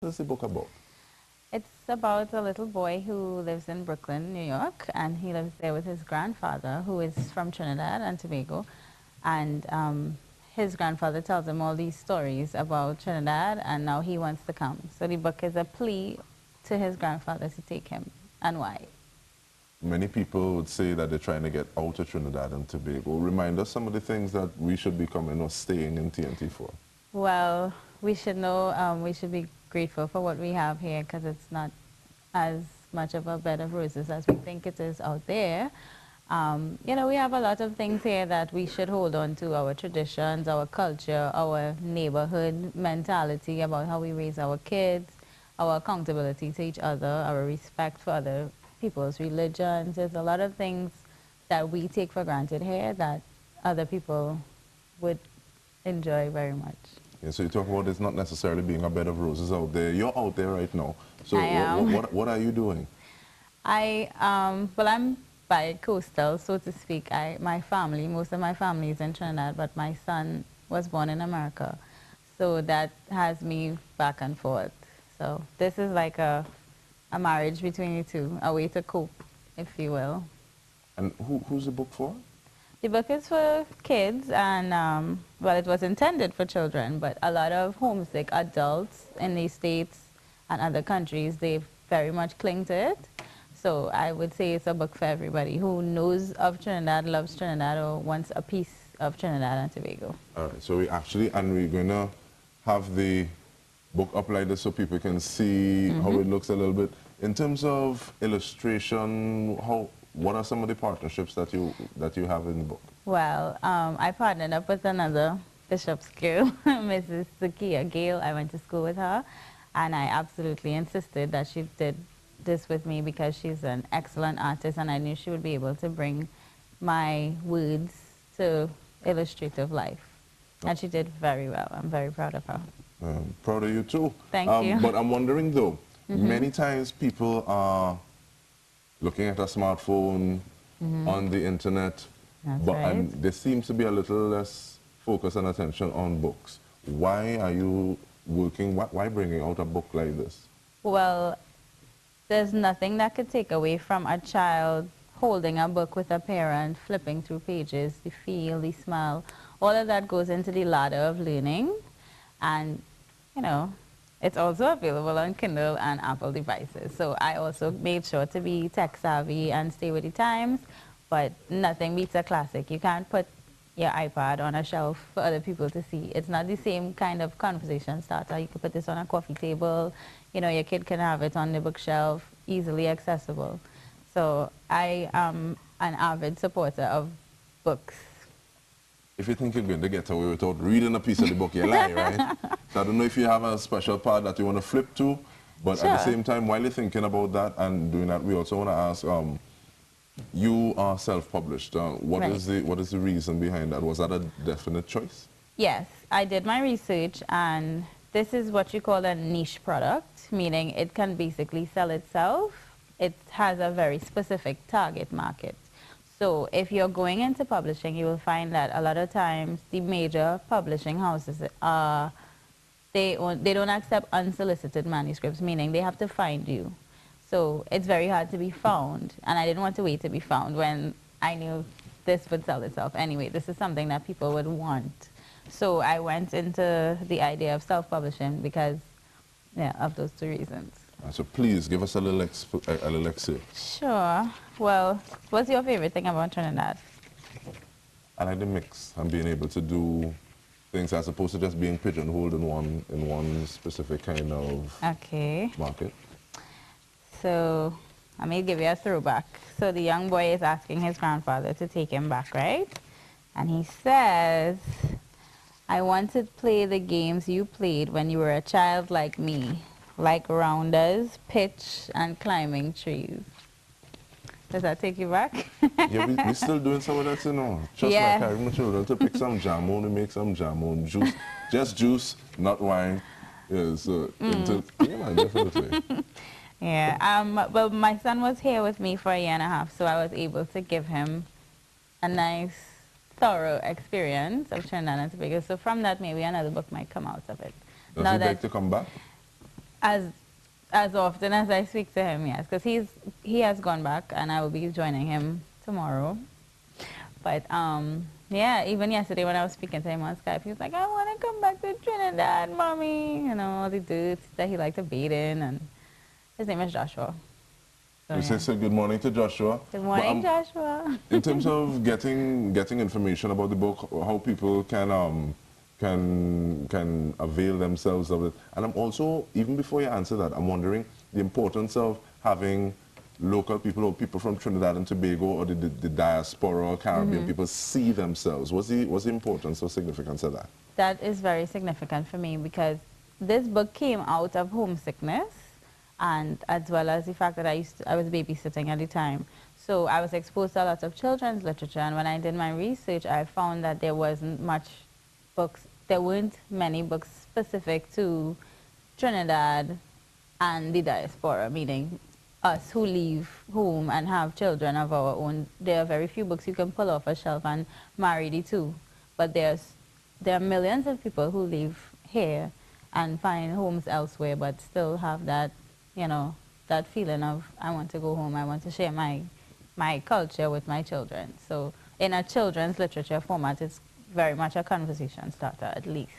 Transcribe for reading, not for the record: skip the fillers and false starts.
What is the book about? It's about a little boy who lives in Brooklyn, New York, and he lives there with his grandfather, who is from Trinidad and Tobago. And his grandfather tells him all these stories about Trinidad, and now he wants to come. So the book is a plea to his grandfather to take him, and why. Many people would say that they're trying to get out of Trinidad and Tobago. Remind us some of the things that we should be coming or staying in TNT for. Well, we should know, we should be grateful for what we have here, because it's not as much of a bed of roses as we think it is out there. You know, we have a lot of things here that we should hold on to, our traditions, our culture, our neighborhood mentality about how we raise our kids, our accountability to each other, our respect for other people's religions. There's a lot of things that we take for granted here that other people would enjoy very much. Yeah, so you talk about it's not necessarily being a bed of roses out there. You're out there right now. So I am. what are you doing? Well, I'm bi-coastal, so to speak. My family, most of my family is in Trinidad, but my son was born in America. So that has me back and forth. So this is like a marriage between the two, a way to cope, if you will. And who's the book for? The book is for kids, and well, it was intended for children, but a lot of homesick adults in the States and other countries, they very much cling to it. So I would say it's a book for everybody who knows of Trinidad, loves Trinidad, or wants a piece of Trinidad and Tobago. All right, so we're going to have the book up like this so people can see how it looks a little bit. In terms of illustration, what are some of the partnerships that you have in the book? Well, I partnered up with another Bishop's girl, Mrs. Zakia Gale. I went to school with her, and I absolutely insisted that she did this with me because she's an excellent artist, and I knew she would be able to bring my words to illustrative life. And she did very well. I'm very proud of her. Proud of you too. Thank you. But I'm wondering though, many times people are looking at a smartphone on the internet, That's right. and there seems to be a little less focus and attention on books. Why are you working, why bringing out a book like this? Well, there's nothing that could take away from a child holding a book with a parent, flipping through pages, the feel, the smell. All of that goes into the ladder of learning. And, you know, it's also available on Kindle and Apple devices. So I also made sure to be tech savvy and stay with the times, but nothing beats a classic. You can't put your iPad on a shelf for other people to see. It's not the same kind of conversation starter. You could put this on a coffee table. You know, your kid can have it on the bookshelf, easily accessible. So I am an avid supporter of books. If you think you're going to get away without reading a piece of the book, you lie, right? So I don't know if you have a special part that you want to flip to, but Sure. at the same time, while you're thinking about that and doing that, we also want to ask, you are self-published. What Right. is the reason behind that? Was that a definite choice? Yes, I did my research, and this is what you call a niche product, meaning it can basically sell itself. It has a very specific target market. So if you're going into publishing, you will find that a lot of times the major publishing houses they don't accept unsolicited manuscripts, meaning they have to find you. So it's very hard to be found, and I didn't want to wait to be found when I knew this would sell itself anyway. This is something that people would want. So I went into the idea of self-publishing because, yeah, of those two reasons. So please give us a little excerpt. Sure. Well, what's your favorite thing about Trinidad? I like the mix and being able to do things as opposed to just being pigeonholed in one specific kind of market. So I may give you a throwback. So the young boy is asking his grandfather to take him back, right? And he says, I want to play the games you played when you were a child like me, like rounders, pitch, and climbing trees. Does that take you back? Yeah, we're still doing some of that, you know. Just Yes. like I my children to pick some jamon, we make some jamon juice. Just juice, not wine. Yeah, so, yeah, definitely. Yeah, well, my son was here with me for a year and a half, so I was able to give him a nice, thorough experience of Trinidad and Tobago. So from that, maybe another book might come out of it. Does he beg to come back? as often as I speak to him, yes, because he has gone back, and I will be joining him tomorrow. But yeah, even yesterday when I was speaking to him on Skype, he was like, "I want to come back to Trinidad, mommy." You know, all the dudes that he liked to bathe in, and his name is Joshua. So, You say good morning to Joshua. Good morning, Joshua. In terms of getting information about the book, how people can avail themselves of it. And I'm also, even before you answer that, I'm wondering the importance of having local people or people from Trinidad and Tobago or the diaspora or Caribbean people see themselves. What's the importance or significance of that? That is very significant for me because this book came out of homesickness, and as well as the fact that I was babysitting at the time. So I was exposed to a lot of children's literature, and when I did my research, I found that there wasn't much books, there weren't many books specific to Trinidad and the diaspora, meaning us who leave home and have children of our own. There are very few books you can pull off a shelf and marry the two, but there are millions of people who live here and find homes elsewhere, but still have that, you know, that feeling of, I want to go home, I want to share my culture with my children. So in a children's literature format, it's very much a conversation starter, at least.